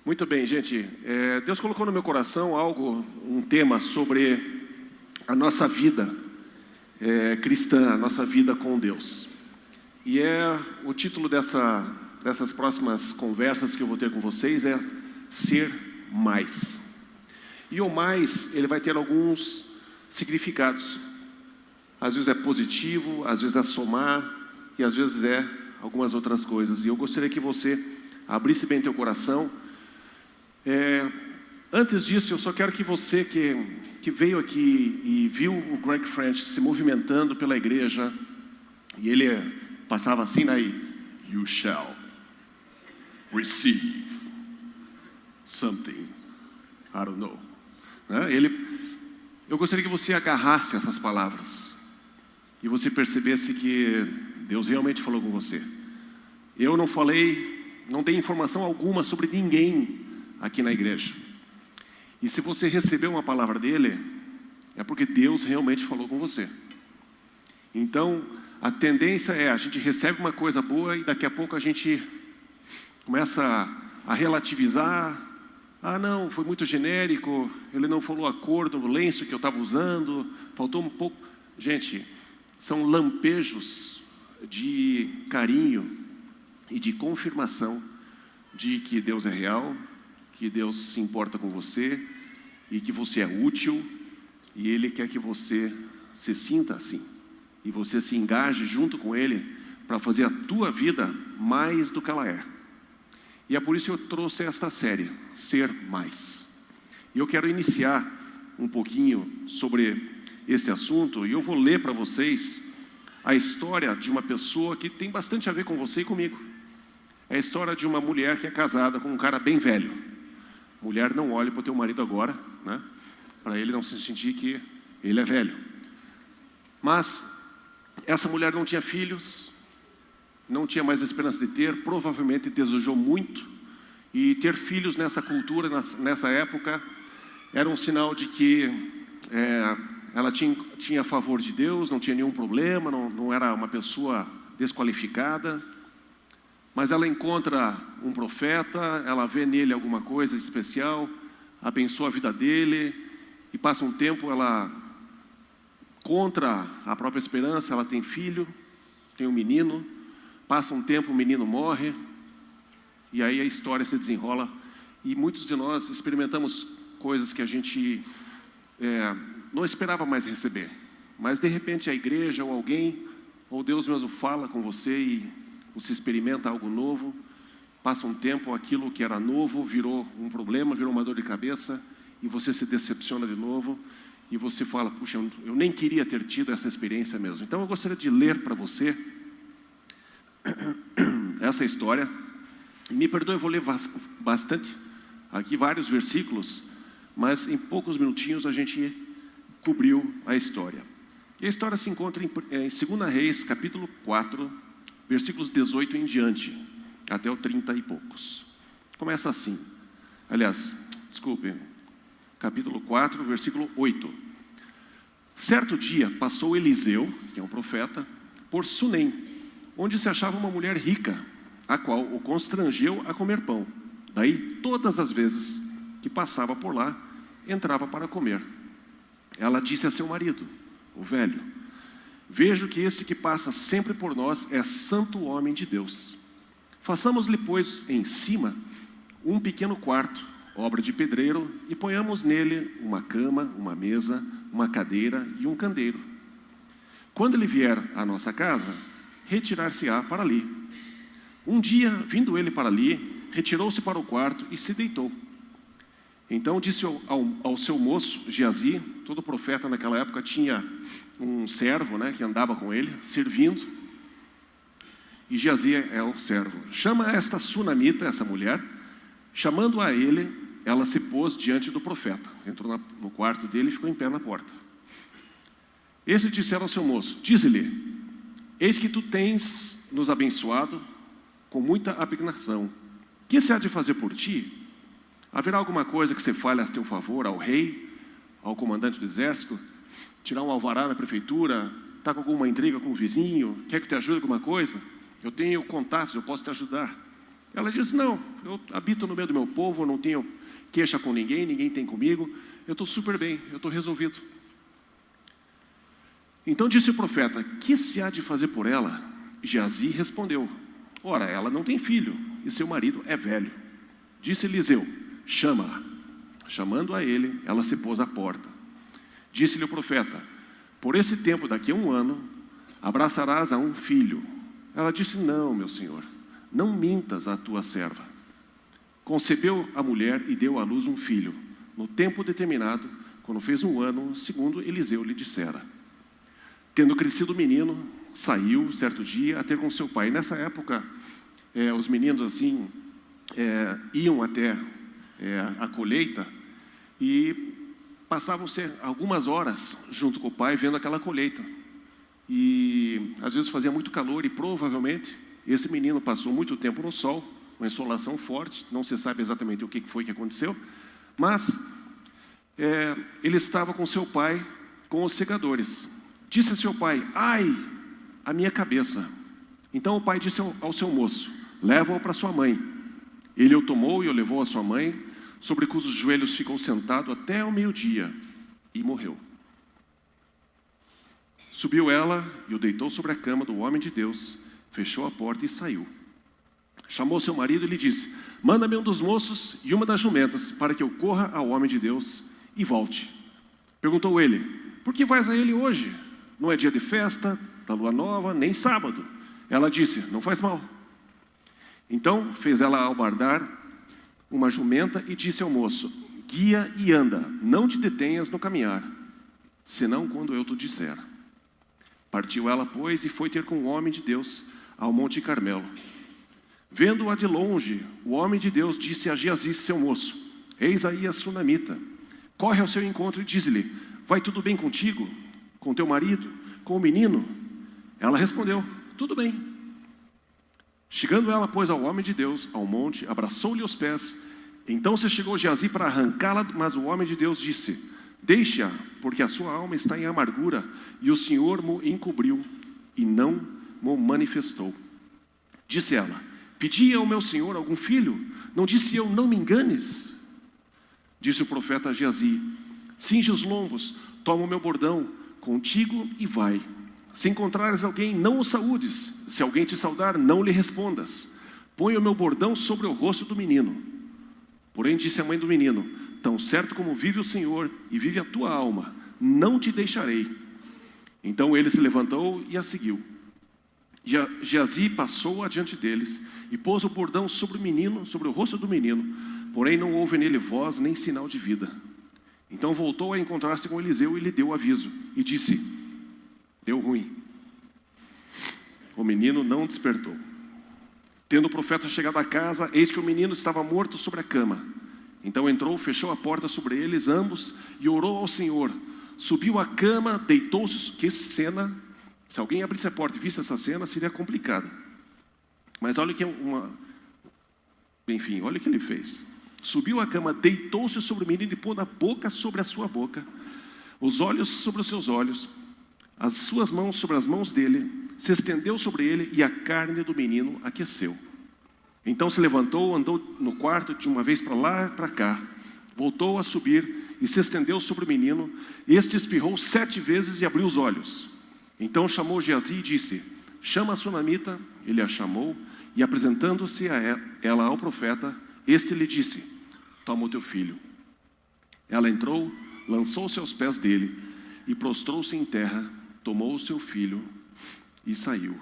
Muito bem, gente. Deus colocou no meu coração um tema sobre a nossa vida cristã, a nossa vida com Deus. E o título dessas próximas conversas que eu vou ter com vocês é Ser Mais. E o mais, ele vai ter alguns significados. Às vezes é positivo, às vezes é somar, e às vezes é algumas outras coisas. E eu gostaria que você abrisse bem teu coração. Antes disso, eu só quero que você que veio aqui e viu o Greg French se movimentando pela igreja, e ele passava assim, aí, you shall receive something, I don't know. Eu gostaria que você agarrasse essas palavras e você percebesse que Deus realmente falou com você. Eu não falei, não dei informação alguma sobre ninguém aqui na igreja. E se você recebeu uma palavra dele, é porque Deus realmente falou com você. Então, a tendência a gente recebe uma coisa boa e daqui a pouco a gente começa a relativizar. Ah, não, foi muito genérico, ele não falou a cor do lenço que eu estava usando, faltou um pouco. Gente, são lampejos de carinho e de confirmação de que Deus é real, que Deus se importa com você e que você é útil, e Ele quer que você se sinta assim e você se engaje junto com Ele para fazer a tua vida mais do que ela é. E é por isso que eu trouxe esta série, Ser Mais. E eu quero iniciar um pouquinho sobre esse assunto, e eu vou ler para vocês a história de uma pessoa que tem bastante a ver com você e comigo. É a história de uma mulher que é casada com um cara bem velho. Mulher, não olhe para o teu marido agora, né? Para ele não se sentir que ele é velho. Mas essa mulher não tinha filhos, não tinha mais esperança de ter, provavelmente desejou muito, e ter filhos nessa cultura, nessa época, era um sinal de que ela tinha favor de Deus, não tinha nenhum problema, não era uma pessoa desqualificada. Mas ela encontra um profeta, ela vê nele alguma coisa especial, abençoa a vida dele, e passa um tempo, ela, contra a própria esperança, ela tem filho, tem um menino. Passa um tempo, o menino morre, e aí a história se desenrola, e muitos de nós experimentamos coisas que a gente não esperava mais receber, mas de repente a igreja ou alguém, ou Deus mesmo fala com você e você experimenta algo novo. Passa um tempo, aquilo que era novo virou um problema, virou uma dor de cabeça, e você se decepciona de novo, e você fala, puxa, eu nem queria ter tido essa experiência mesmo. Então eu gostaria de ler para você essa história. Me perdoe, eu vou ler bastante aqui, vários versículos, mas em poucos minutinhos a gente cobriu a história. E a história se encontra em 2 Reis, capítulo 4, versículos 18 em diante, até o 30 e poucos. Começa assim, capítulo 4, versículo 8. Certo dia passou Eliseu, que é um profeta, por Sunem, onde se achava uma mulher rica, a qual o constrangeu a comer pão. Daí, todas as vezes que passava por lá, entrava para comer. Ela disse a seu marido, o velho, vejo que este que passa sempre por nós é santo homem de Deus. Façamos-lhe, pois, em cima, um pequeno quarto, obra de pedreiro, e ponhamos nele uma cama, uma mesa, uma cadeira e um candeeiro. Quando ele vier à nossa casa, retirar-se-á para ali. Um dia, vindo ele para ali, retirou-se para o quarto e se deitou. Então disse ao seu moço, Geazi, todo profeta naquela época tinha um servo, que andava com ele, servindo. E Geazi é o servo. Chama esta sunamita, essa mulher. Chamando a ele, ela se pôs diante do profeta. Entrou no quarto dele e ficou em pé na porta. Estes disseram ao seu moço, dize-lhe, eis que tu tens nos abençoado com muita abnegação. Que se há de fazer por ti? Haverá alguma coisa que você fale a teu favor ao rei, ao comandante do exército? Tirar um alvará na prefeitura? Está com alguma intriga com o vizinho? Quer que eu te ajude com alguma coisa? Eu tenho contatos, eu posso te ajudar. Ela disse, não, eu habito no meio do meu povo, não tenho queixa com ninguém, ninguém tem comigo, eu estou super bem, eu estou resolvido. Então disse o profeta, que se há de fazer por ela? Geazi respondeu, ora, ela não tem filho, e seu marido é velho. Disse Eliseu, chama-a. Chamando a ele, ela se pôs à porta. Disse-lhe o profeta, por esse tempo, daqui a 1 ano, abraçarás a um filho. Ela disse, não, meu senhor, não mintas à tua serva. Concebeu a mulher e deu à luz um filho, no tempo determinado, quando fez 1 ano, segundo Eliseu lhe dissera. Tendo crescido o menino, saiu certo dia a ter com seu pai. Nessa época, os meninos assim iam até a colheita e passavam-se algumas horas junto com o pai vendo aquela colheita. E às vezes fazia muito calor e provavelmente esse menino passou muito tempo no sol, uma insolação forte, não se sabe exatamente o que foi que aconteceu, mas ele estava com seu pai com os segadores. Disse a seu pai, ai, a minha cabeça. Então o pai disse ao seu moço, leva-o para sua mãe. Ele o tomou e o levou à sua mãe, sobre cujos joelhos ficou sentado até o meio-dia, e morreu. Subiu ela e o deitou sobre a cama do homem de Deus, fechou a porta e saiu. Chamou seu marido e lhe disse, manda-me um dos moços e uma das jumentas, para que eu corra ao homem de Deus e volte. Perguntou ele, por que vais a ele hoje? Não é dia de festa, da lua nova, nem sábado. Ela disse, não faz mal. Então fez ela albardar uma jumenta e disse ao moço, guia e anda, não te detenhas no caminhar, senão quando eu te disser. Partiu ela, pois, e foi ter com o homem de Deus ao Monte Carmelo. Vendo-a de longe, o homem de Deus disse a Geazi, seu moço, eis aí a sunamita. Corre ao seu encontro e diz-lhe, vai tudo bem contigo? Com teu marido? Com o menino? Ela respondeu, tudo bem. Chegando ela, pois, ao homem de Deus, ao monte, abraçou-lhe os pés. Então se chegou Geazi para arrancá-la, mas o homem de Deus disse, deixa-a, porque a sua alma está em amargura, e o Senhor mo encobriu, e não mo manifestou. Disse ela, pedi ao meu senhor algum filho? Não disse eu, não me enganes? Disse o profeta a Geazi, cinge os lombos, toma o meu bordão contigo e vai. Se encontrares alguém, não o saúdes. Se alguém te saudar, não lhe respondas. Põe o meu bordão sobre o rosto do menino. Porém disse a mãe do menino, tão certo como vive o Senhor e vive a tua alma, não te deixarei. Então ele se levantou e a seguiu. Geazi passou adiante deles e pôs o bordão sobre o menino, sobre o rosto do menino, porém não houve nele voz nem sinal de vida. Então voltou a encontrar-se com Eliseu e lhe deu aviso, e disse, deu ruim. O menino não despertou. Tendo o profeta chegado à casa, eis que o menino estava morto sobre a cama. Então entrou, fechou a porta sobre eles ambos e orou ao Senhor. Subiu à cama, deitou-se. Que cena! Se alguém abrisse a porta e visse essa cena, seria complicada. Mas olha que olha o que ele fez. Subiu à cama, deitou-se sobre o menino e pôs a boca sobre a sua boca, os olhos sobre os seus olhos, as suas mãos sobre as mãos dele, se estendeu sobre ele e a carne do menino aqueceu. Então se levantou, andou no quarto de uma vez para lá e para cá, voltou a subir e se estendeu sobre o menino. Este espirrou 7 vezes e abriu os olhos. Então chamou Geazi e disse, chama a sunamita. Ele a chamou e apresentando-se ela ao profeta, este lhe disse, toma o teu filho. Ela entrou, lançou-se aos pés dele e prostrou-se em terra, tomou o seu filho e saiu.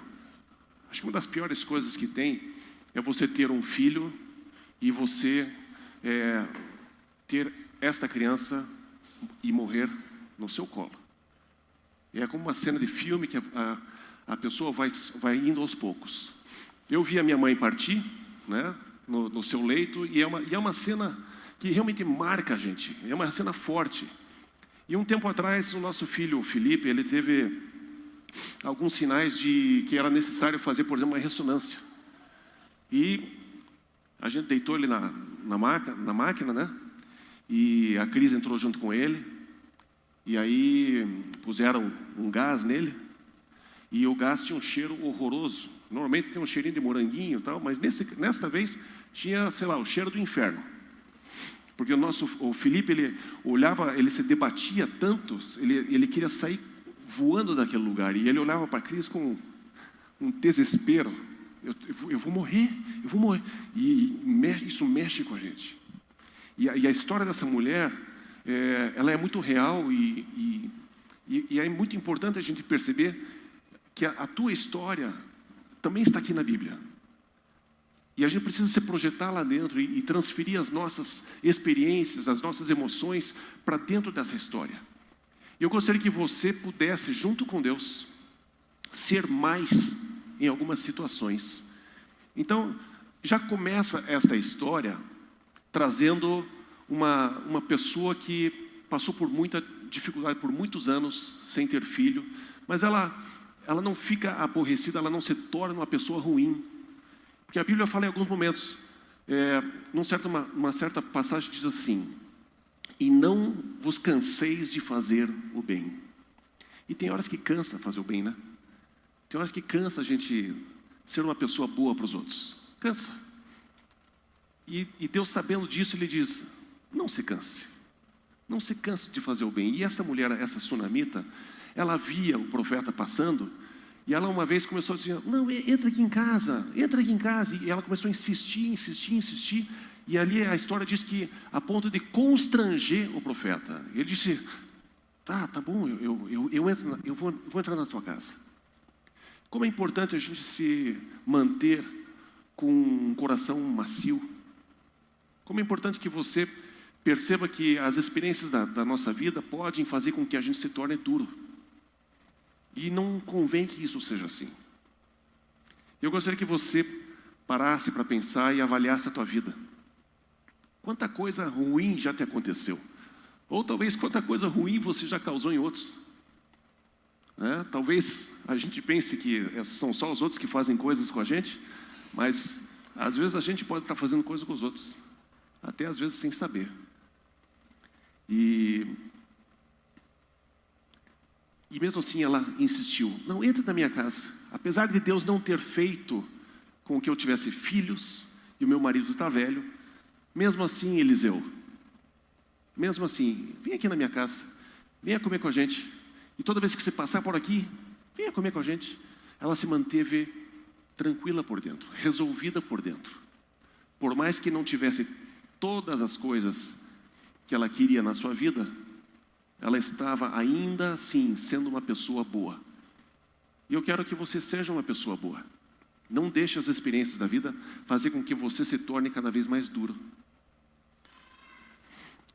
Acho que uma das piores coisas que tem é você ter um filho e você ter esta criança e morrer no seu colo. É como uma cena de filme que a pessoa vai indo aos poucos. Eu vi a minha mãe partir, né, no seu leito, e é uma cena que realmente marca a gente, é uma cena forte. E um tempo atrás, o nosso filho, o Felipe, ele teve alguns sinais de que era necessário fazer, por exemplo, uma ressonância. E a gente deitou ele na máquina, né? E a Cris entrou junto com ele. E aí puseram um gás nele. E o gás tinha um cheiro horroroso. Normalmente tem um cheirinho de moranguinho e tal, mas nesta vez tinha, sei lá, o cheiro do inferno. Porque o Felipe, ele olhava, ele se debatia tanto, ele queria sair voando daquele lugar. E ele olhava para a Cris com um desespero. Eu vou morrer, eu vou morrer. E isso mexe com a gente. E a história dessa mulher, ela é muito real e é muito importante a gente perceber que a tua história também está aqui na Bíblia. E a gente precisa se projetar lá dentro e transferir as nossas experiências, as nossas emoções para dentro dessa história. Eu gostaria que você pudesse, junto com Deus, ser mais em algumas situações. Então, já começa esta história trazendo uma pessoa que passou por muita dificuldade, por muitos anos, sem ter filho, mas ela não fica aborrecida, ela não se torna uma pessoa ruim. Porque a Bíblia fala em alguns momentos, uma certa passagem diz assim: e não vos canseis de fazer o bem. E tem horas que cansa fazer o bem, né? Tem horas que cansa a gente ser uma pessoa boa para os outros. Cansa. E Deus, sabendo disso, Ele diz: não se canse. Não se canse de fazer o bem. E essa mulher, essa sunamita, ela via o profeta passando, e ela uma vez começou a dizer: não, entra aqui em casa. E ela começou a insistir. E ali a história diz que, a ponto de constranger o profeta, ele disse: tá bom, eu vou entrar na tua casa. Como é importante a gente se manter com um coração macio. Como é importante que você perceba que as experiências da nossa vida podem fazer com que a gente se torne duro. E não convém que isso seja assim. Eu gostaria que você parasse para pensar e avaliasse a tua vida. Quanta coisa ruim já te aconteceu? Ou talvez quanta coisa ruim você já causou em outros. Talvez a gente pense que são só os outros que fazem coisas com a gente, mas às vezes a gente pode estar fazendo coisas com os outros, até às vezes sem saber. E mesmo assim ela insistiu: não, entra na minha casa. Apesar de Deus não ter feito com que eu tivesse filhos, e o meu marido está velho, mesmo assim, Eliseu, mesmo assim, vem aqui na minha casa, venha comer com a gente. E toda vez que você passar por aqui, venha comer com a gente. Ela se manteve tranquila por dentro, resolvida por dentro. Por mais que não tivesse todas as coisas que ela queria na sua vida, ela estava ainda assim sendo uma pessoa boa. E eu quero que você seja uma pessoa boa. Não deixe as experiências da vida fazer com que você se torne cada vez mais duro.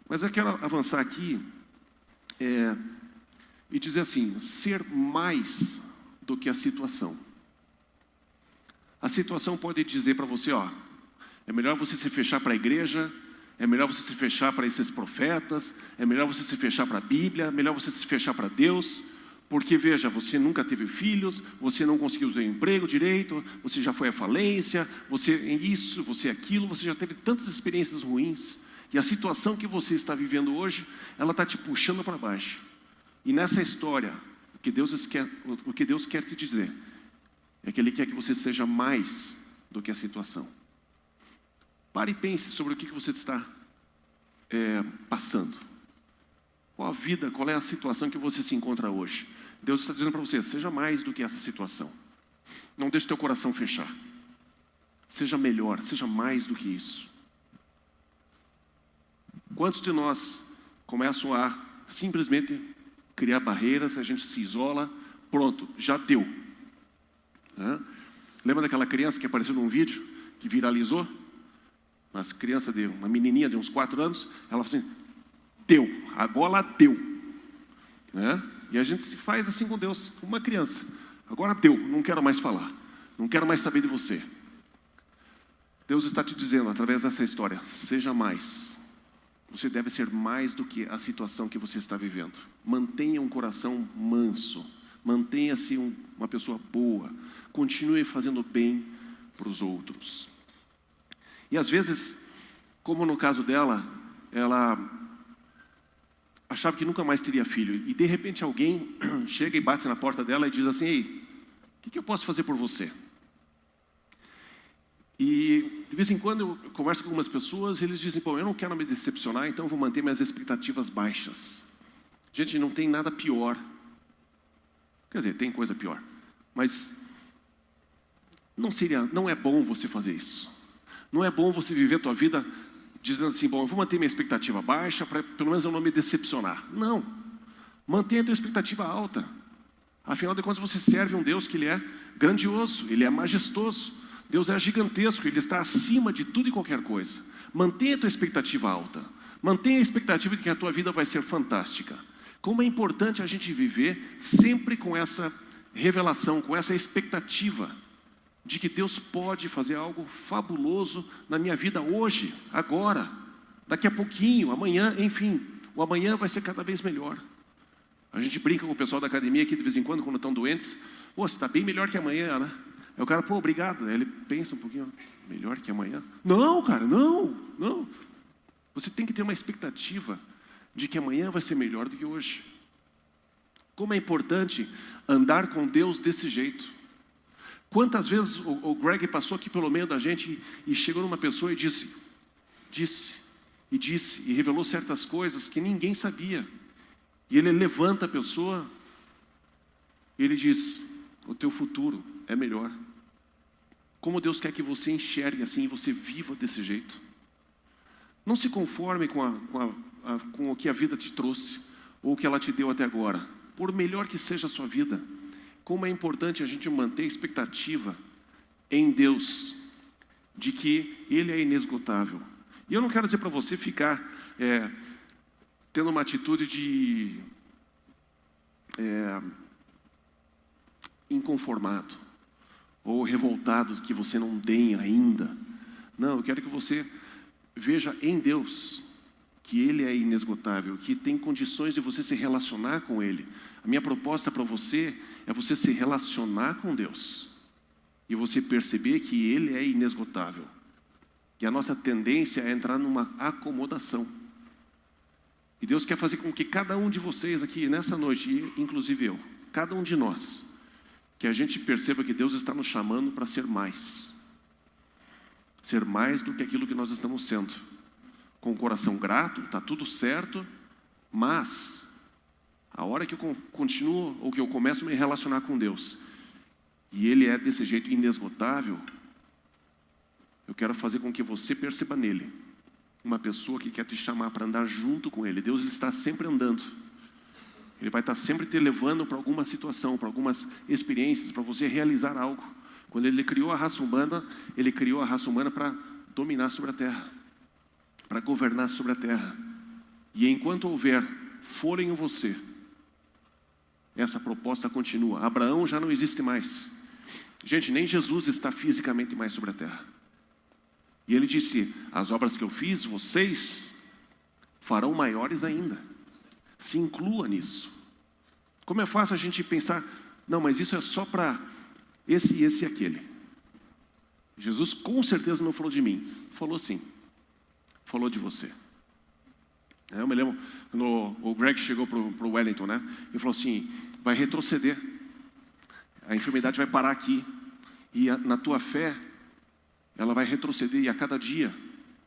Mas eu quero avançar aqui e dizer assim: ser mais do que a situação. A situação pode dizer para você: é melhor você se fechar para a igreja, é melhor você se fechar para esses profetas, é melhor você se fechar para a Bíblia, é melhor você se fechar para Deus, porque veja, você nunca teve filhos, você não conseguiu ter emprego direito, você já foi à falência, você isso, você aquilo, você já teve tantas experiências ruins, e a situação que você está vivendo hoje, ela está te puxando para baixo. E nessa história, o que Deus quer te dizer é que Ele quer que você seja mais do que a situação. Pare e pense sobre o que você está passando. Qual a vida, qual é a situação que você se encontra hoje? Deus está dizendo para você: seja mais do que essa situação. Não deixe teu coração fechar. Seja melhor, seja mais do que isso. Quantos de nós começam a simplesmente criar barreiras, a gente se isola, pronto, já deu. Lembra daquela criança que apareceu num vídeo, que viralizou? Uma menininha de uns 4 anos, ela falou assim: deu, agora deu. E a gente faz assim com Deus, com uma criança: agora deu, não quero mais falar, não quero mais saber de você. Deus está te dizendo, através dessa história: seja mais. Você deve ser mais do que a situação que você está vivendo. Mantenha um coração manso, mantenha-se uma pessoa boa, continue fazendo bem para os outros. E às vezes, como no caso dela, ela achava que nunca mais teria filho. E de repente alguém chega e bate na porta dela e diz assim: ei, o que eu posso fazer por você? E de vez em quando eu converso com algumas pessoas e eles dizem, bom, eu não quero me decepcionar, então eu vou manter minhas expectativas baixas. Gente, não tem nada pior. Quer dizer, tem coisa pior. Mas não é bom você fazer isso. Não é bom você viver a tua vida dizendo assim, bom, eu vou manter minha expectativa baixa para pelo menos eu não me decepcionar. Não. Mantenha a tua expectativa alta. Afinal de contas, você serve um Deus que Ele é grandioso, Ele é majestoso. Deus é gigantesco, Ele está acima de tudo e qualquer coisa. Mantenha a tua expectativa alta. Mantenha a expectativa de que a tua vida vai ser fantástica. Como é importante a gente viver sempre com essa revelação, com essa expectativa de que Deus pode fazer algo fabuloso na minha vida hoje, agora, daqui a pouquinho, amanhã, enfim. O amanhã vai ser cada vez melhor. A gente brinca com o pessoal da academia aqui de vez em quando estão doentes. Pô, você está bem melhor que amanhã, né? Aí o cara, pô, obrigado. Aí ele pensa um pouquinho, melhor que amanhã? Não, cara, não. Você tem que ter uma expectativa de que amanhã vai ser melhor do que hoje. Como é importante andar com Deus desse jeito. Quantas vezes o Greg passou aqui pelo meio da gente e chegou numa pessoa e disse, e revelou certas coisas que ninguém sabia. E ele levanta a pessoa e ele diz, o teu futuro é melhor. Como Deus quer que você enxergue assim e você viva desse jeito. Não se conforme com o que a vida te trouxe ou o que ela te deu até agora. Por melhor que seja a sua vida, como é importante a gente manter a expectativa em Deus de que Ele é inesgotável. E eu não quero dizer para você ficar tendo uma atitude de inconformado ou revoltado que você não tem ainda. Não, eu quero que você veja em Deus que Ele é inesgotável, que tem condições de você se relacionar com Ele. A minha proposta para você é você se relacionar com Deus e você perceber que Ele é inesgotável. E a nossa tendência é entrar numa acomodação. E Deus quer fazer com que cada um de vocês aqui nessa noite, inclusive eu, cada um de nós, que a gente perceba que Deus está nos chamando para ser mais. Ser mais do que aquilo que nós estamos sendo. Com o coração grato, está tudo certo, mas a hora que eu continuo, ou que eu começo a me relacionar com Deus, e Ele é desse jeito inesgotável, eu quero fazer com que você perceba nele uma pessoa que quer te chamar para andar junto com Ele. Deus, Ele está sempre andando. Ele vai estar sempre te levando para alguma situação, para algumas experiências, para você realizar algo. Quando Ele criou a raça humana, Ele criou a raça humana para dominar sobre a terra, para governar sobre a terra. E enquanto houver fôlego em você, essa proposta continua. Abraão já não existe mais. Gente, nem Jesus está fisicamente mais sobre a terra. E Ele disse, as obras que eu fiz, vocês farão maiores ainda. Se inclua nisso. Como é fácil a gente pensar, não, mas isso é só para esse e aquele. Jesus com certeza não falou de mim. Falou sim. Falou de você. Eu me lembro, quando o Greg chegou para o Wellington, né? Ele falou assim, vai retroceder. A enfermidade vai parar aqui. E na tua fé, ela vai retroceder e a cada dia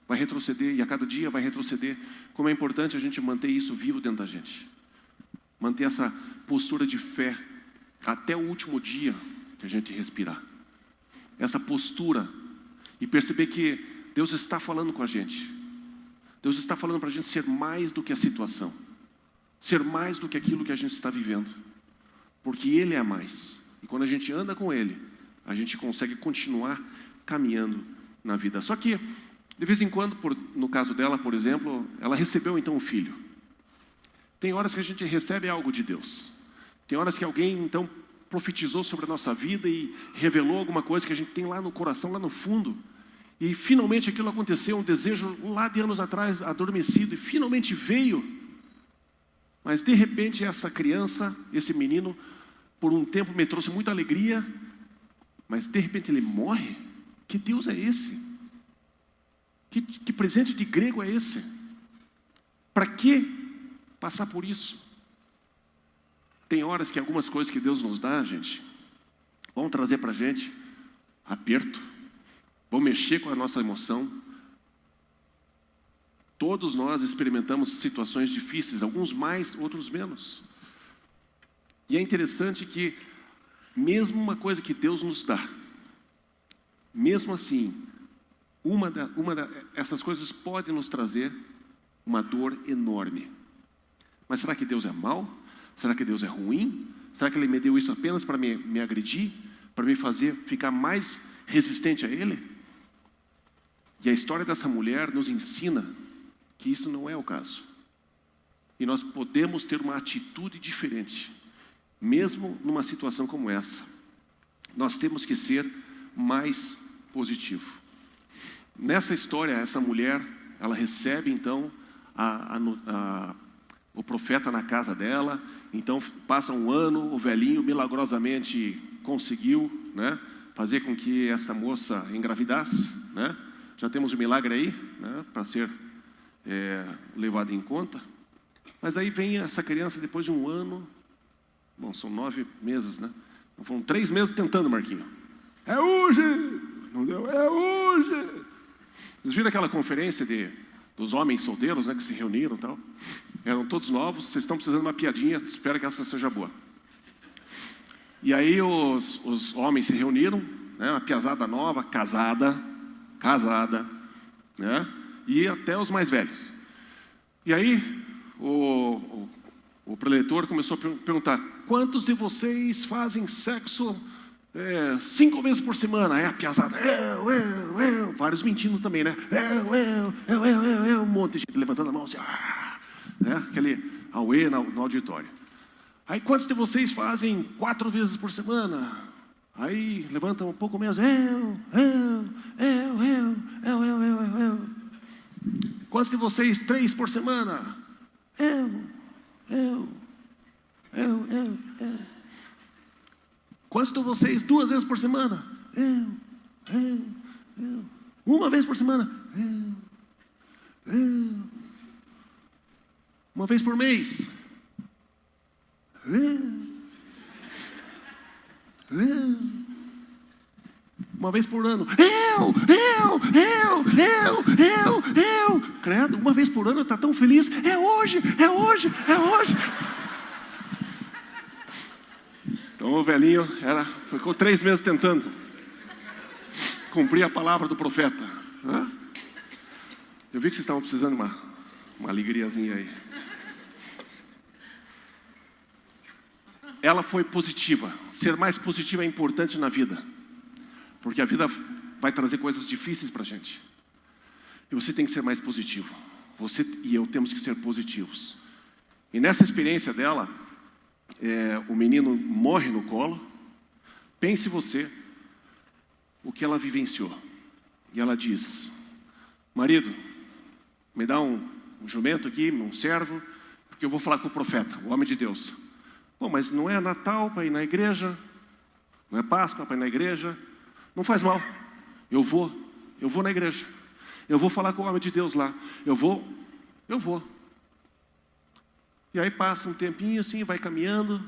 vai retroceder e a cada dia vai retroceder. Como é importante a gente manter isso vivo dentro da gente. Manter essa postura de fé até o último dia que a gente respirar. Essa postura e perceber que Deus está falando com a gente. Deus está falando para a gente ser mais do que a situação. Ser mais do que aquilo que a gente está vivendo. Porque Ele é mais. E quando a gente anda com Ele, a gente consegue continuar caminhando na vida. Só que, de vez em quando, no caso dela, por exemplo, ela recebeu então um filho. Tem horas que a gente recebe algo de Deus. Tem horas que alguém então profetizou sobre a nossa vida e revelou alguma coisa que a gente tem lá no coração, lá no fundo. E finalmente aquilo aconteceu, um desejo lá de anos atrás adormecido, e finalmente veio. Mas de repente essa criança, esse menino, por um tempo me trouxe muita alegria, mas de repente ele morre. Que Deus é esse? Que presente de grego é esse? Para que passar por isso? Tem horas que algumas coisas que Deus nos dá, gente, vão trazer para a gente aperto, vão mexer com a nossa emoção. Todos nós experimentamos situações difíceis, alguns mais, outros menos. E é interessante que, mesmo uma coisa que Deus nos dá, mesmo assim, essas coisas podem nos trazer uma dor enorme. Mas será que Deus é mau? Será que Deus é ruim? Será que Ele me deu isso apenas para me agredir? Para me fazer ficar mais resistente a Ele? E a história dessa mulher nos ensina que isso não é o caso. E nós podemos ter uma atitude diferente, mesmo numa situação como essa. Nós temos que ser mais positivo. Nessa história, essa mulher, ela recebe então o profeta na casa dela. Então passa um ano, o velhinho milagrosamente conseguiu, né, fazer com que essa moça engravidasse, né? Já temos um milagre aí, né, para ser levado em conta. Mas aí vem essa criança depois de um ano. Bom, são 9 meses, né? Foram 3 meses tentando, Marquinho. É hoje! Não deu, é hoje! Vocês viram aquela conferência dos homens solteiros, né, que se reuniram e tal? Eram todos novos. Vocês estão precisando de uma piadinha, espero que essa seja boa. E aí os homens se reuniram, né, uma piazada nova, casada, né, e até os mais velhos. E aí o preletor começou a perguntar: quantos de vocês fazem sexo 5 vezes por semana? Aí a piazada, eu, vários mentindo também, né? Eu, um monte de gente levantando a mão assim, né? Aquele auê no auditório. Aí quantos de vocês fazem 4 vezes por semana? Aí levanta um pouco menos, eu. Quantos de vocês 3 por semana? Eu. Quantos de vocês 2 vezes por semana? Eu. 1 vez por semana? Eu. 1 vez por mês? Eu. 1 vez por ano? Eu. Credo, 1 vez por ano, está tão feliz. É hoje. Então o velhinho ficou 3 meses tentando cumprir a palavra do profeta. Eu vi que vocês estavam precisando de uma alegriazinha aí. Ela foi positiva. Ser mais positiva é importante na vida, porque a vida vai trazer coisas difíceis para a gente. E você tem que ser mais positivo. Você e eu temos que ser positivos. E nessa experiência dela, o menino morre no colo. Pense você o que ela vivenciou. E ela diz: marido, me dá um jumento aqui, um servo, porque eu vou falar com o profeta, o homem de Deus. Bom, mas não é Natal para ir na igreja, não é Páscoa para ir na igreja. Não faz mal, eu vou na igreja. Eu vou falar com o homem de Deus lá. Eu vou. E aí passa um tempinho assim, vai caminhando.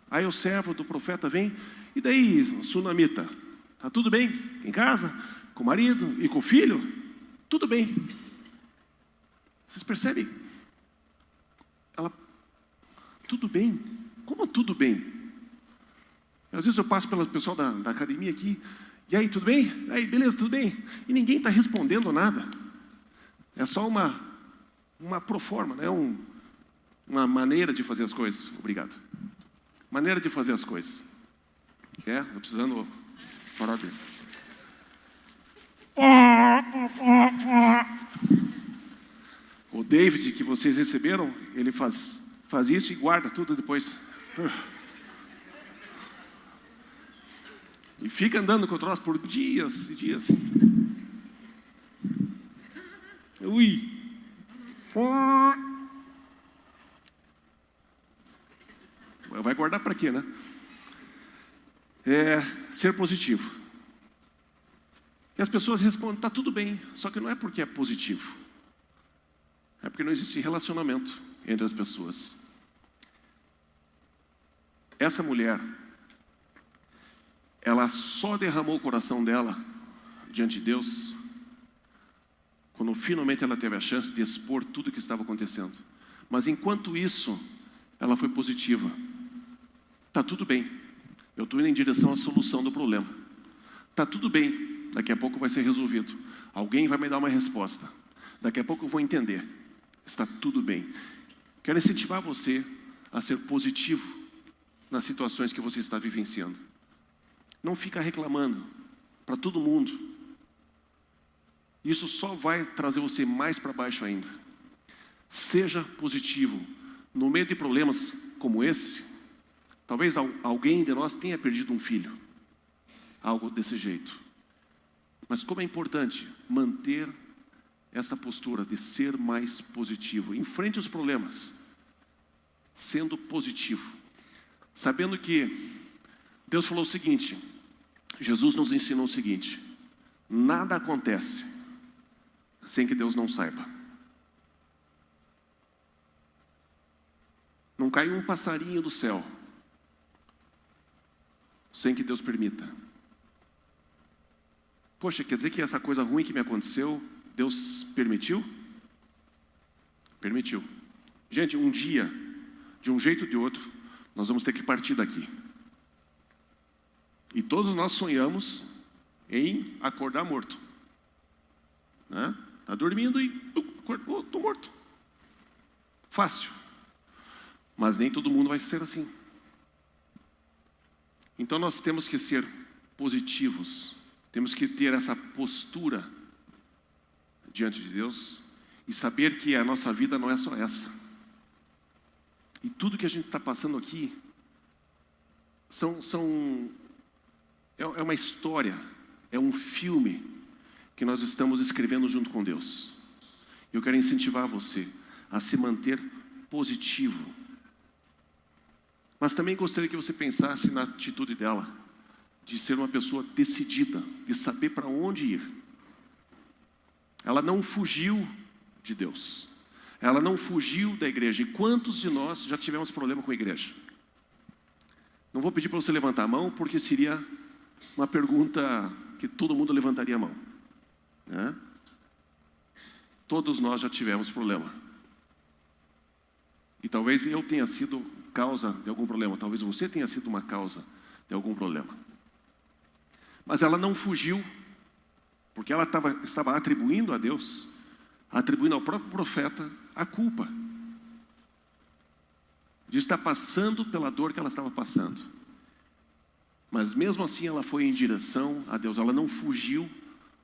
Aí o servo do profeta vem. E daí, sunamita, tá tudo bem em casa? Com o marido e com o filho? Tudo bem. Vocês percebem? Tudo bem? Como tudo bem? Às vezes eu passo pelo pessoal da academia aqui. E aí, tudo bem? Aí, beleza, tudo bem? E ninguém está respondendo nada. É só uma proforma, né? Uma maneira de fazer as coisas. Obrigado. Maneira de fazer as coisas. Estou precisando parar de... O David que vocês receberam, ele faz isso e guarda tudo depois. E fica andando com o troço por dias e dias. Ui. Vai guardar para quê, né? Ser positivo. E as pessoas respondem, está tudo bem. Só que não é porque é positivo. É porque não existe relacionamento entre as pessoas. Essa mulher, ela só derramou o coração dela diante de Deus, quando finalmente ela teve a chance de expor tudo o que estava acontecendo. Mas enquanto isso, ela foi positiva. Está tudo bem, eu estou indo em direção à solução do problema. Está tudo bem, daqui a pouco vai ser resolvido. Alguém vai me dar uma resposta. Daqui a pouco eu vou entender. Está tudo bem. Quero incentivar você a ser positivo nas situações que você está vivenciando. Não fica reclamando para todo mundo. Isso só vai trazer você mais para baixo ainda. Seja positivo. No meio de problemas como esse, talvez alguém de nós tenha perdido um filho. Algo desse jeito. Mas como é importante manter essa postura de ser mais positivo. Enfrente os problemas, sendo positivo. Sabendo que Deus falou o seguinte, Jesus nos ensinou o seguinte: nada acontece sem que Deus não saiba. Não cai um passarinho do céu sem que Deus permita. Poxa, quer dizer que essa coisa ruim que me aconteceu, Deus permitiu? Permitiu. Gente, um dia, de um jeito ou de outro, nós vamos ter que partir daqui. E todos nós sonhamos em acordar morto. Né? Está dormindo e estou morto. Fácil. Mas nem todo mundo vai ser assim. Então nós temos que ser positivos. Temos que ter essa postura diante de Deus e saber que a nossa vida não é só essa. E tudo que a gente está passando aqui é uma história, é um filme que nós estamos escrevendo junto com Deus. Eu quero incentivar você a se manter positivo. Mas também gostaria que você pensasse na atitude dela, de ser uma pessoa decidida, de saber para onde ir. Ela não fugiu de Deus. Ela não fugiu da igreja. E quantos de nós já tivemos problema com a igreja? Não vou pedir para você levantar a mão, porque seria uma pergunta que todo mundo levantaria a mão. Né? Todos nós já tivemos problema. E talvez eu tenha sido causa de algum problema. Talvez você tenha sido uma causa de algum problema. Mas ela não fugiu, porque ela estava atribuindo a Deus, atribuindo ao próprio profeta a culpa de estar passando pela dor que ela estava passando. Mas mesmo assim ela foi em direção a Deus. Ela não fugiu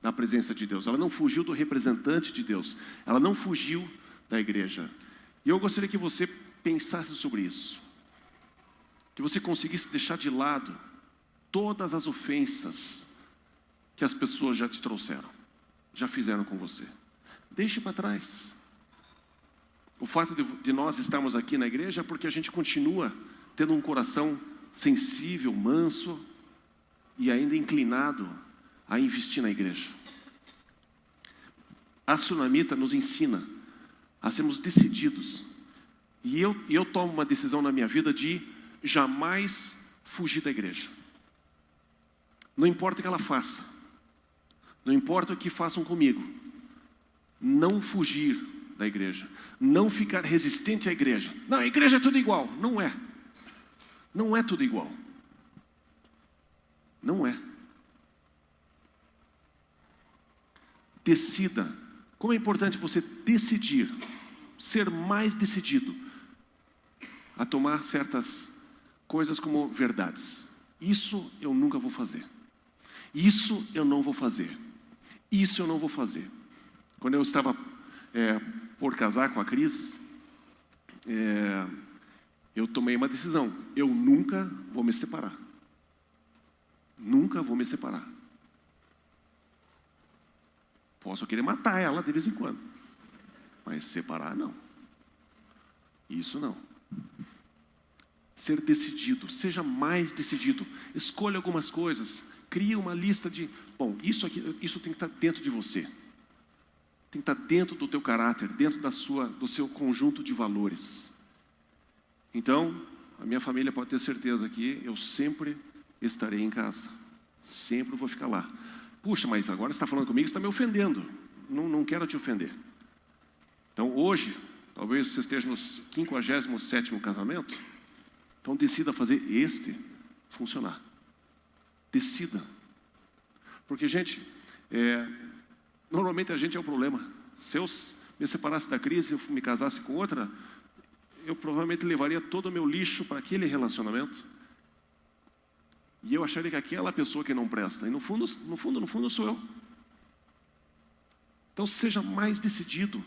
da presença de Deus. Ela não fugiu do representante de Deus. Ela não fugiu da igreja. E eu gostaria que você pensasse sobre isso. Que você conseguisse deixar de lado todas as ofensas que as pessoas já te trouxeram, já fizeram com você. Deixe para trás. O fato de nós estarmos aqui na igreja é porque a gente continua tendo um coração sensível, manso e ainda inclinado a investir na igreja. A Sunamita nos ensina a sermos decididos. E eu tomo uma decisão na minha vida de jamais fugir da igreja. Não importa o que ela faça. Não importa o que façam comigo. Não fugir da igreja. Não ficar resistente à igreja. Não, a igreja é tudo igual. Não é. Não é tudo igual. Não é. Decida. Como é importante você decidir, ser mais decidido a tomar certas coisas como verdades. Isso eu nunca vou fazer. Isso eu não vou fazer. Isso eu não vou fazer. Quando eu estava por casar com a Cris, eu tomei uma decisão. Eu nunca vou me separar. Nunca vou me separar. Posso querer matar ela de vez em quando, mas separar não. Isso não. Ser decidido, seja mais decidido. Escolha algumas coisas. Crie uma lista de, bom, isso tem que estar dentro de você. Tem que estar dentro do teu caráter, dentro do seu conjunto de valores. Então, a minha família pode ter certeza que eu sempre estarei em casa. Sempre vou ficar lá. Puxa, mas agora você está falando comigo, você está me ofendendo. Não quero te ofender. Então hoje, talvez você esteja no 57º casamento, então decida fazer este funcionar. Decida. Porque, gente, normalmente a gente é o problema. Se eu me separasse da Cris e eu me casasse com outra, eu provavelmente levaria todo o meu lixo para aquele relacionamento. E eu acharia que aquela pessoa que não presta. E no fundo sou eu. Então seja mais decidido.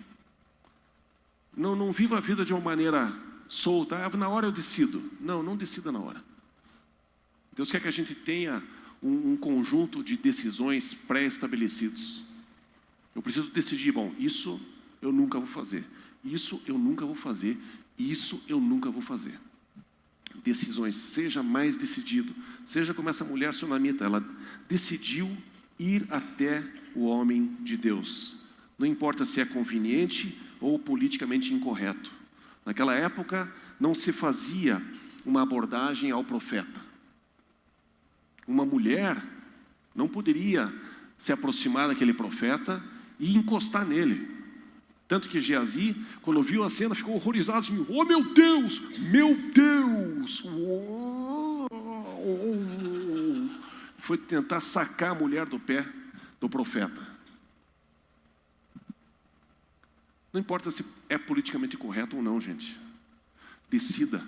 Não viva a vida de uma maneira solta. Na hora eu decido. Não decida na hora. Deus quer que a gente tenha um conjunto de decisões pré-estabelecidos. Eu preciso decidir, bom, isso eu nunca vou fazer. Isso eu nunca vou fazer. Isso eu nunca vou fazer. Decisões, seja mais decidido. Seja como essa mulher sunamita, ela decidiu ir até o homem de Deus. Não importa se é conveniente ou politicamente incorreto. Naquela época, não se fazia uma abordagem ao profeta. Uma mulher não poderia se aproximar daquele profeta e encostar nele. Tanto que Geazi, quando viu a cena, ficou horrorizado assim, oh meu Deus, meu Deus! Foi tentar sacar a mulher do pé do profeta. Não importa se é politicamente correto ou não, gente. Decida.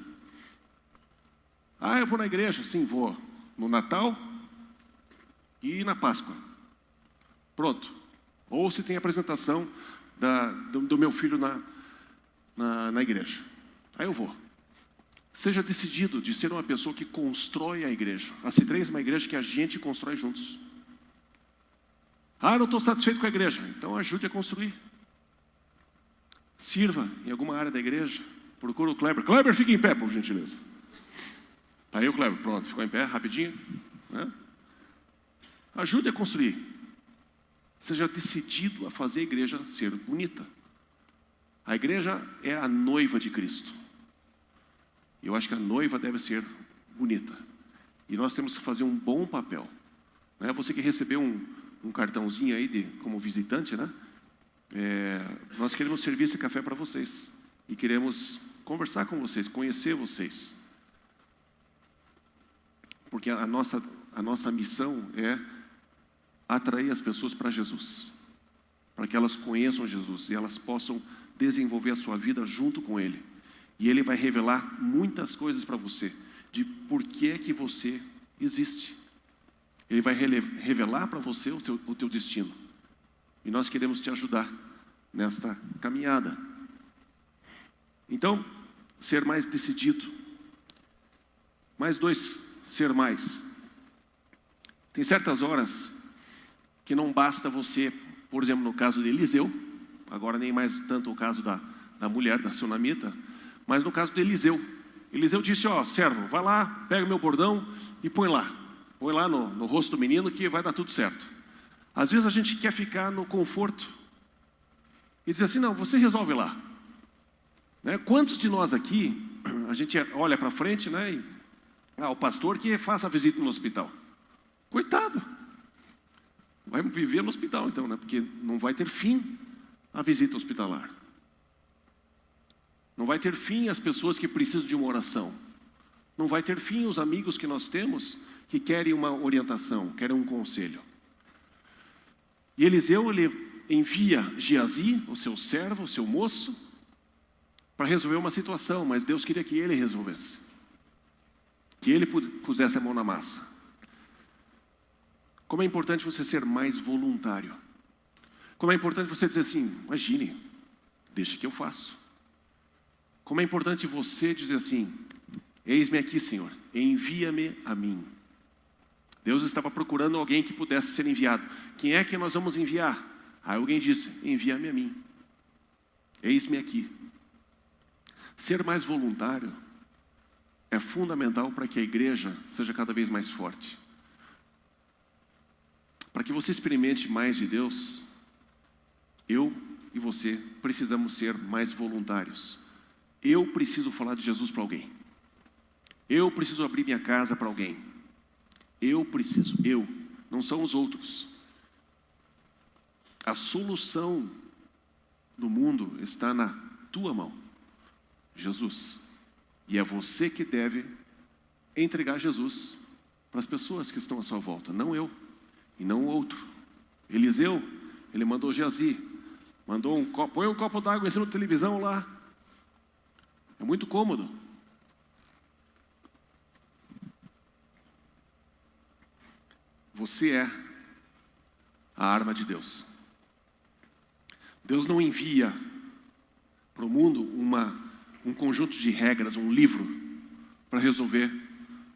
Eu vou na igreja? Sim, vou. No Natal e na Páscoa. Pronto. Ou se tem apresentação do meu filho na igreja. Aí eu vou. Seja decidido de ser uma pessoa que constrói a igreja. A C3 é uma igreja que a gente constrói juntos. Não estou satisfeito com a igreja. Então ajude a construir. Sirva em alguma área da igreja. Procura o Kleber. Kleber, fique em pé, por gentileza. Está aí o Kleber. Pronto, ficou em pé, rapidinho. Né? Ajude a construir. Seja decidido a fazer a igreja ser bonita. A igreja é a noiva de Cristo. Eu acho que a noiva deve ser bonita. E nós temos que fazer um bom papel. Né? Você que recebeu um cartãozinho aí como visitante, né? Nós queremos servir esse café para vocês. E queremos conversar com vocês, conhecer vocês. Porque a nossa missão é atrair as pessoas para Jesus, para que elas conheçam Jesus e elas possam desenvolver a sua vida junto com Ele. E Ele vai revelar muitas coisas para você, de por que é que você existe. Ele vai revelar para você o teu destino. E nós queremos te ajudar nesta caminhada. Então, ser mais decidido. Mais 2, ser mais. Tem certas horas que não basta você, por exemplo, no caso de Eliseu, agora nem mais tanto o caso da mulher, da sunamita, mas no caso de Eliseu. Eliseu disse, servo, vai lá, pega meu bordão e põe lá no rosto do menino que vai dar tudo certo. Às vezes a gente quer ficar no conforto e diz assim, não, você resolve lá. Né? Quantos de nós aqui, a gente olha para frente, né, e, o pastor que faça a visita no hospital. Coitado. Vai viver no hospital então, né? Porque não vai ter fim a visita hospitalar. Não vai ter fim as pessoas que precisam de uma oração. Não vai ter fim os amigos que nós temos que querem uma orientação, querem um conselho. E Eliseu, ele envia Geazi, o seu servo, o seu moço, para resolver uma situação, mas Deus queria que ele resolvesse. Que ele pusesse a mão na massa. Como é importante você ser mais voluntário. Como é importante você dizer assim, imagine, deixa que eu faço. Como é importante você dizer assim, eis-me aqui, Senhor, envia-me a mim. Deus estava procurando alguém que pudesse ser enviado. Quem é que nós vamos enviar? Aí alguém disse, envia-me a mim. Eis-me aqui. Ser mais voluntário é fundamental para que a igreja seja cada vez mais forte. Para que você experimente mais de Deus, eu e você precisamos ser mais voluntários. Eu preciso falar de Jesus para alguém. Eu preciso abrir minha casa para alguém. Eu, não são os outros. A solução do mundo está na tua mão, Jesus. E é você que deve entregar Jesus para as pessoas que estão à sua volta, não eu e não o outro. Eliseu, ele mandou Geazi, mandou um copo, põe um copo d'água em cima da televisão lá. É muito cômodo. Você é a arma de Deus. Deus não envia para o mundo um conjunto de regras, um livro, para resolver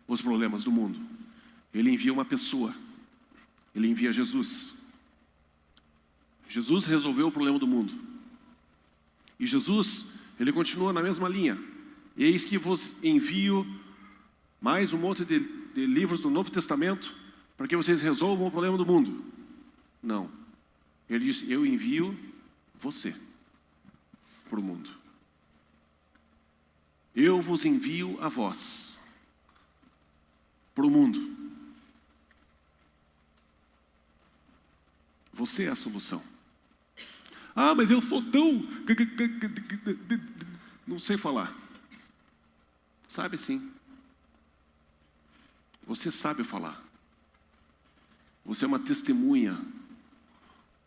os problemas do mundo. Ele envia uma pessoa. Ele envia Jesus. Jesus resolveu o problema do mundo. E Jesus, ele continua na mesma linha. Eis que vos envio mais um monte de livros do Novo Testamento para que vocês resolvam o problema do mundo. Não. Ele diz, eu envio você para o mundo. Eu vos envio a vós para o mundo. Você é a solução. Ah, mas eu sou tão... Não sei falar. Sabe sim. Você sabe falar. Você é uma testemunha,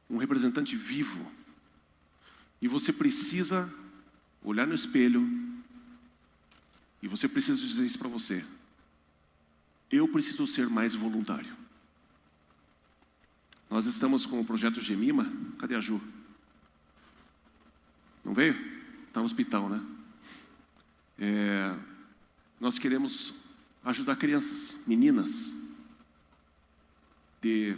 um representante vivo. E você precisa olhar no espelho e você precisa dizer isso para você. Eu preciso ser mais voluntário. Nós estamos com o projeto Gemima. Cadê a Ju? Não veio? Está no hospital, né? Nós queremos ajudar crianças, meninas, de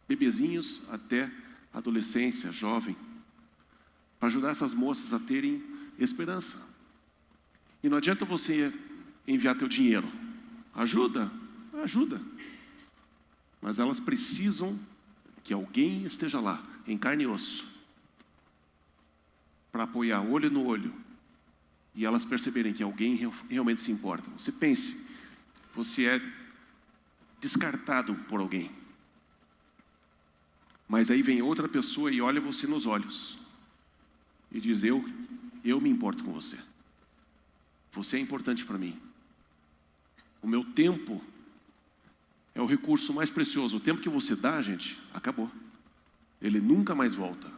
bebezinhos até adolescência, jovem, para ajudar essas moças a terem esperança. E não adianta você enviar teu dinheiro. Ajuda, ajuda. Mas elas precisam que alguém esteja lá, em carne e osso, para apoiar olho no olho, e elas perceberem que alguém realmente se importa. Você pense, você é descartado por alguém, mas aí vem outra pessoa e olha você nos olhos e diz, eu me importo com você. Você é importante para mim. O meu tempo é o recurso mais precioso. O tempo que você dá, gente, acabou. Ele nunca mais volta.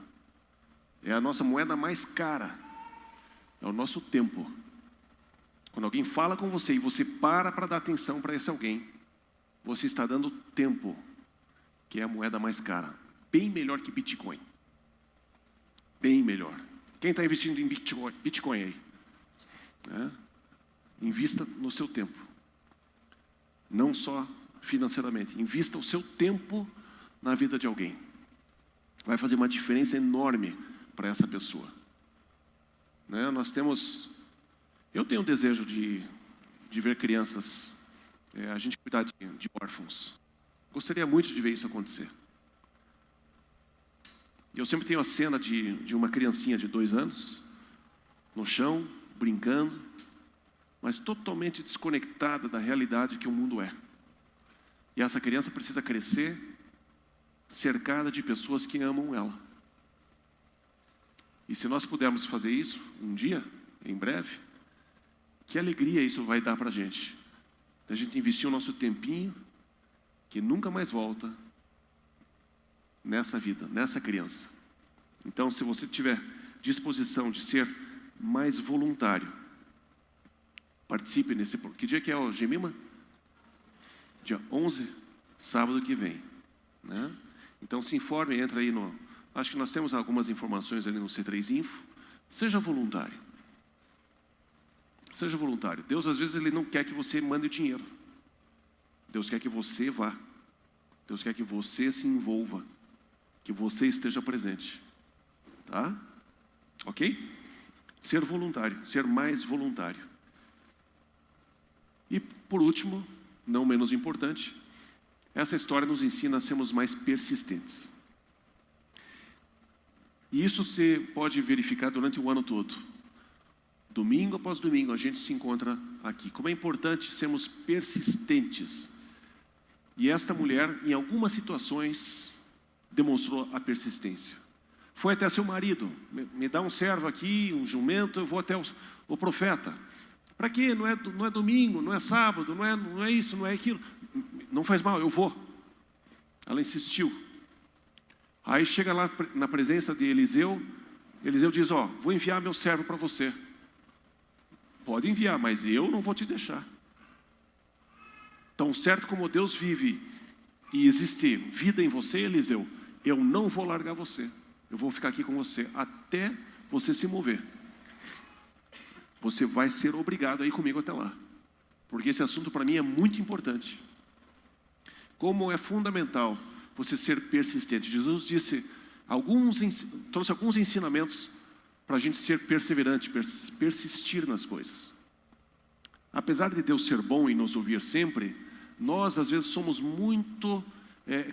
É a nossa moeda mais cara. É o nosso tempo. Quando alguém fala com você e você para dar atenção para esse alguém, você está dando tempo, que é a moeda mais cara. Bem melhor que Bitcoin. Bem melhor. Quem está investindo em Bitcoin aí? Invista no seu tempo. Não só financeiramente. Invista o seu tempo na vida de alguém. Vai fazer uma diferença enorme para essa pessoa. Eu tenho um desejo de ver crianças, a gente cuidar de órfãos. Gostaria muito de ver isso acontecer. E eu sempre tenho a cena de uma criancinha de 2 anos, no chão, brincando, mas totalmente desconectada da realidade que o mundo é. E essa criança precisa crescer cercada de pessoas que amam ela. E se nós pudermos fazer isso um dia, em breve, que alegria isso vai dar para a gente. A gente investir o nosso tempinho, que nunca mais volta, nessa vida, nessa criança. Então, se você tiver disposição de ser mais voluntário, participe nesse... Que dia que é o Gemima? Dia 11, sábado que vem. Né? Então, se informe, entra aí no... Acho que nós temos algumas informações ali no C3 Info. Seja voluntário. Seja voluntário. Deus, às vezes, Ele não quer que você mande dinheiro. Deus quer que você vá. Deus quer que você se envolva. Que você esteja presente. Tá? Ok? Ser voluntário. Ser mais voluntário. E, por último, não menos importante, essa história nos ensina a sermos mais persistentes. E isso você pode verificar durante o ano todo. Domingo após domingo a gente se encontra aqui. Como é importante sermos persistentes. E esta mulher, em algumas situações, demonstrou a persistência. Foi até seu marido, me dá um servo aqui, um jumento, eu vou até o profeta. Para quê? Não é domingo, não é sábado, não é isso, não é aquilo. Não faz mal, eu vou. Ela insistiu. Aí chega lá na presença de Eliseu, Eliseu diz, vou enviar meu servo para você. Pode enviar, mas eu não vou te deixar. Tão certo como Deus vive e existe vida em você, Eliseu, eu não vou largar você. Eu vou ficar aqui com você até você se mover. Você vai ser obrigado a ir comigo até lá. Porque esse assunto para mim é muito importante. Como é fundamental você ser persistente. Jesus trouxe alguns ensinamentos para a gente ser perseverante, persistir nas coisas. Apesar de Deus ser bom e nos ouvir sempre, nós às vezes somos muito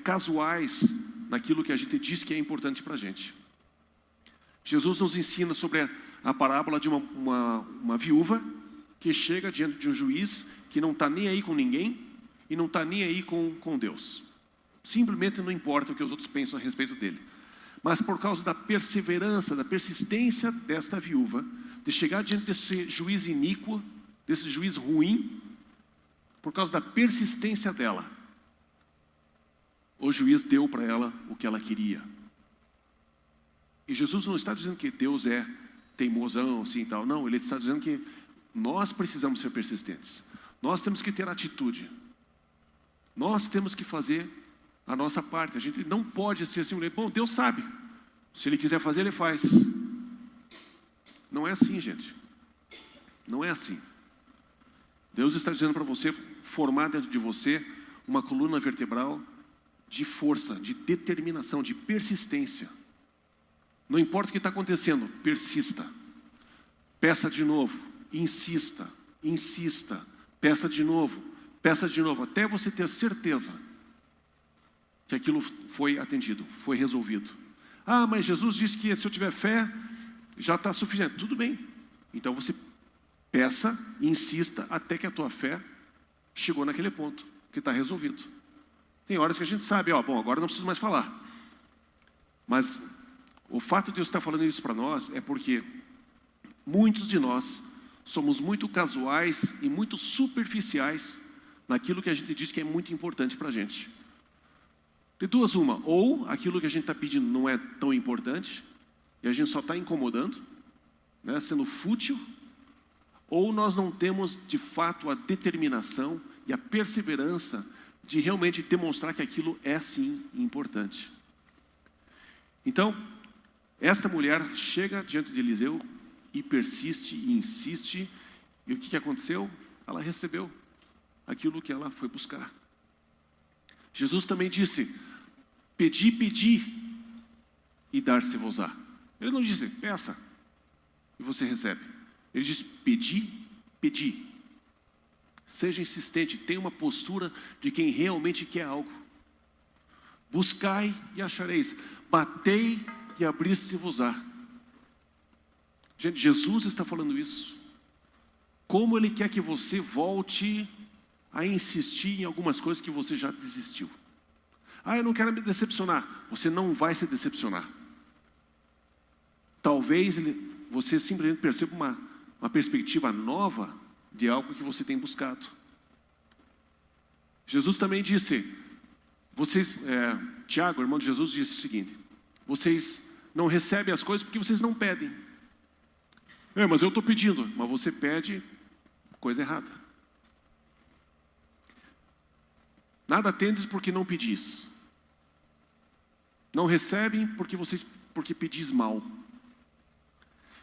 casuais naquilo que a gente diz que é importante para a gente. Jesus nos ensina sobre a parábola de uma viúva que chega diante de um juiz que não está nem aí com ninguém e não está nem aí com Deus. Simplesmente não importa o que os outros pensam a respeito dele. Mas por causa da perseverança, da persistência desta viúva, de chegar diante desse juiz iníquo, desse juiz ruim, por causa da persistência dela, o juiz deu para ela o que ela queria. E Jesus não está dizendo que Deus é teimosão, assim e tal. Não, Ele está dizendo que nós precisamos ser persistentes. Nós temos que ter atitude. Nós temos que fazer a nossa parte. A gente não pode ser simplesmente, bom, Deus sabe. Se Ele quiser fazer, Ele faz. Não é assim, gente. Não é assim. Deus está dizendo para você formar dentro de você uma coluna vertebral de força, de determinação, de persistência. Não importa o que está acontecendo, persista. Peça de novo, insista, peça de novo, até você ter certeza que aquilo foi atendido, foi resolvido. Ah, mas Jesus disse que se eu tiver fé, já está suficiente. Tudo bem, então você peça e insista até que a tua fé chegou naquele ponto, que está resolvido. Tem horas que a gente sabe, bom, agora não preciso mais falar. Mas o fato de Deus estar falando isso para nós é porque muitos de nós somos muito casuais e muito superficiais naquilo que a gente diz que é muito importante para a gente. De duas uma, ou aquilo que a gente está pedindo não é tão importante e a gente só está incomodando, né, sendo fútil, ou nós não temos de fato a determinação e a perseverança de realmente demonstrar que aquilo é sim importante. Então, esta mulher chega diante de Eliseu e persiste e insiste, e o que aconteceu? Ela recebeu aquilo que ela foi buscar. Jesus também disse, pedi e dar-se-vos-á. Ele não disse, peça e você recebe. Ele disse, pedi. Seja insistente, tenha uma postura de quem realmente quer algo. Buscai e achareis, batei e abrir-se-vos-á. Gente, Jesus está falando isso. Como Ele quer que você volte a insistir em algumas coisas que você já desistiu. Eu não quero me decepcionar. Você não vai se decepcionar. Talvez você simplesmente perceba uma perspectiva nova de algo que você tem buscado. Jesus também disse, Tiago, irmão de Jesus, disse o seguinte, vocês não recebem as coisas porque vocês não pedem. Mas eu estou pedindo, mas você pede coisa errada. Nada tendes porque não pedis. Não recebem porque pedis mal.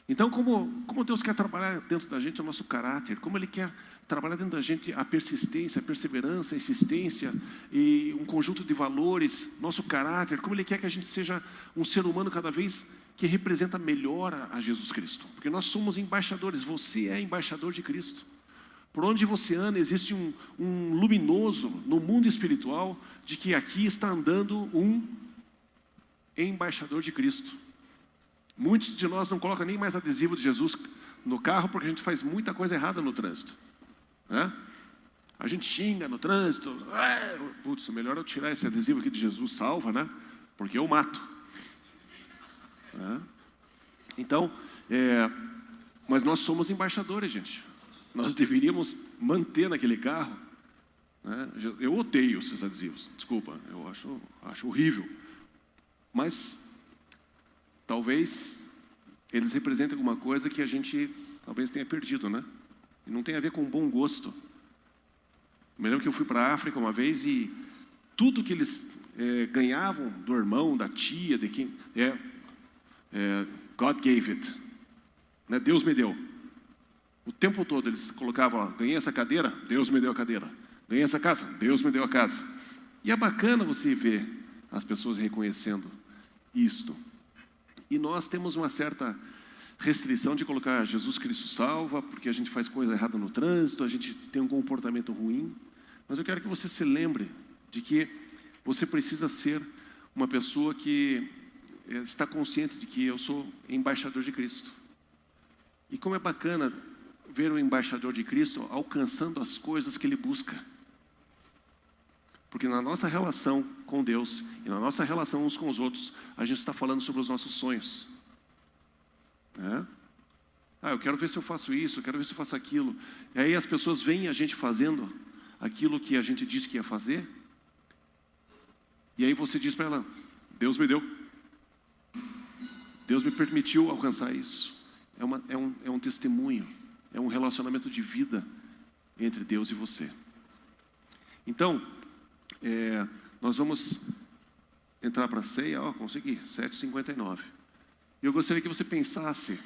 Então, como Deus quer trabalhar dentro da gente o nosso caráter, como Ele quer trabalhar dentro da gente a persistência, a perseverança, a insistência e um conjunto de valores, nosso caráter, como Ele quer que a gente seja um ser humano cada vez que representa melhor a Jesus Cristo. Porque nós somos embaixadores, você é embaixador de Cristo. Por onde você anda, existe um luminoso no mundo espiritual de que aqui está andando um embaixador de Cristo. Muitos de nós não colocam nem mais adesivo de Jesus no carro porque a gente faz muita coisa errada no trânsito, né? A gente xinga no trânsito, putz, melhor eu tirar esse adesivo aqui de Jesus salva, né? porque eu mato. Então, mas nós somos embaixadores, gente. Nós deveríamos manter naquele carro, né? Eu odeio esses adesivos, desculpa, eu acho horrível. Mas talvez eles representem alguma coisa que a gente talvez tenha perdido, né? E não tem a ver com bom gosto. Eu me lembro que eu fui para a África uma vez e tudo que eles ganhavam do irmão, da tia, de quem God gave it, né? Deus me deu. O tempo todo eles colocavam lá, ganhei essa cadeira, Deus me deu a cadeira. Ganhei essa casa, Deus me deu a casa. E é bacana você ver as pessoas reconhecendo isto. E nós temos uma certa restrição de colocar Jesus Cristo salva, porque a gente faz coisa errada no trânsito, a gente tem um comportamento ruim. Mas eu quero que você se lembre de que você precisa ser uma pessoa que está consciente de que eu sou embaixador de Cristo. E como é bacana ver o embaixador de Cristo alcançando as coisas que ele busca. Porque na nossa relação com Deus e na nossa relação uns com os outros, a gente está falando sobre os nossos sonhos. Eu quero ver se eu faço isso, eu quero ver se eu faço aquilo. E aí as pessoas veem a gente fazendo aquilo que a gente disse que ia fazer. E aí você diz para ela, Deus me deu. Deus me permitiu alcançar isso. É um testemunho, é um relacionamento de vida entre Deus e você. Então, nós vamos entrar para a ceia, consegui, 7h59. E eu gostaria que você pensasse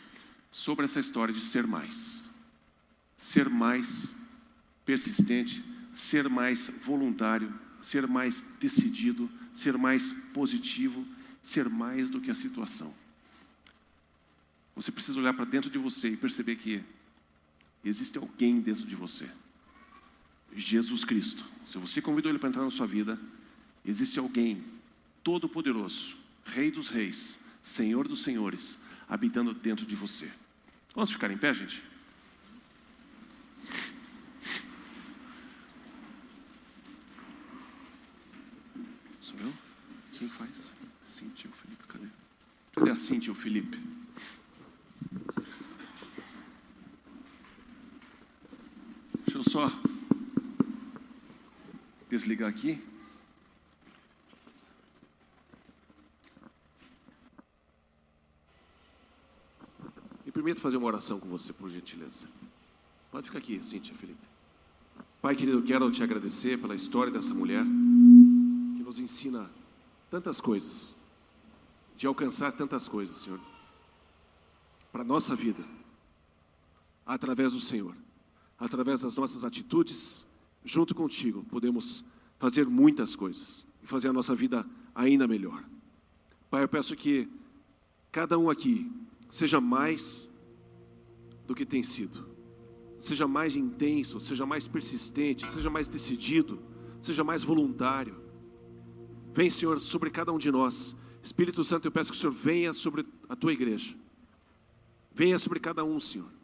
sobre essa história de ser mais persistente, ser mais voluntário, ser mais decidido, ser mais positivo, ser mais do que a situação. Você precisa olhar para dentro de você e perceber que existe alguém dentro de você. Jesus Cristo. Se você convidou Ele para entrar na sua vida, existe alguém todo-poderoso, Rei dos Reis, Senhor dos Senhores, habitando dentro de você. Vamos ficar em pé, gente? Sou eu? Quem faz? Cíntia ou Felipe? Cadê a Cíntia ou Felipe? Deixa eu só desligar aqui. Me permita fazer uma oração com você, por gentileza. Pode ficar aqui, Cíntia, Felipe. Pai querido, eu quero te agradecer pela história dessa mulher, que nos ensina tantas coisas, de alcançar tantas coisas, Senhor, para a nossa vida, através do Senhor, através das nossas atitudes, junto contigo, podemos fazer muitas coisas e fazer a nossa vida ainda melhor. Pai, eu peço que cada um aqui seja mais do que tem sido, seja mais intenso, seja mais persistente, seja mais decidido, seja mais voluntário. Vem, Senhor, sobre cada um de nós. Espírito Santo, eu peço que o Senhor venha sobre a tua igreja, venha sobre cada um, Senhor.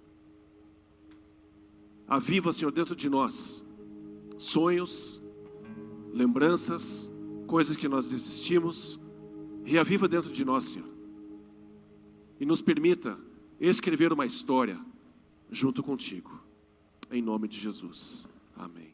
Aviva, Senhor, dentro de nós sonhos, lembranças, coisas que nós desistimos. Reaviva dentro de nós, Senhor, e nos permita escrever uma história junto contigo, em nome de Jesus, amém.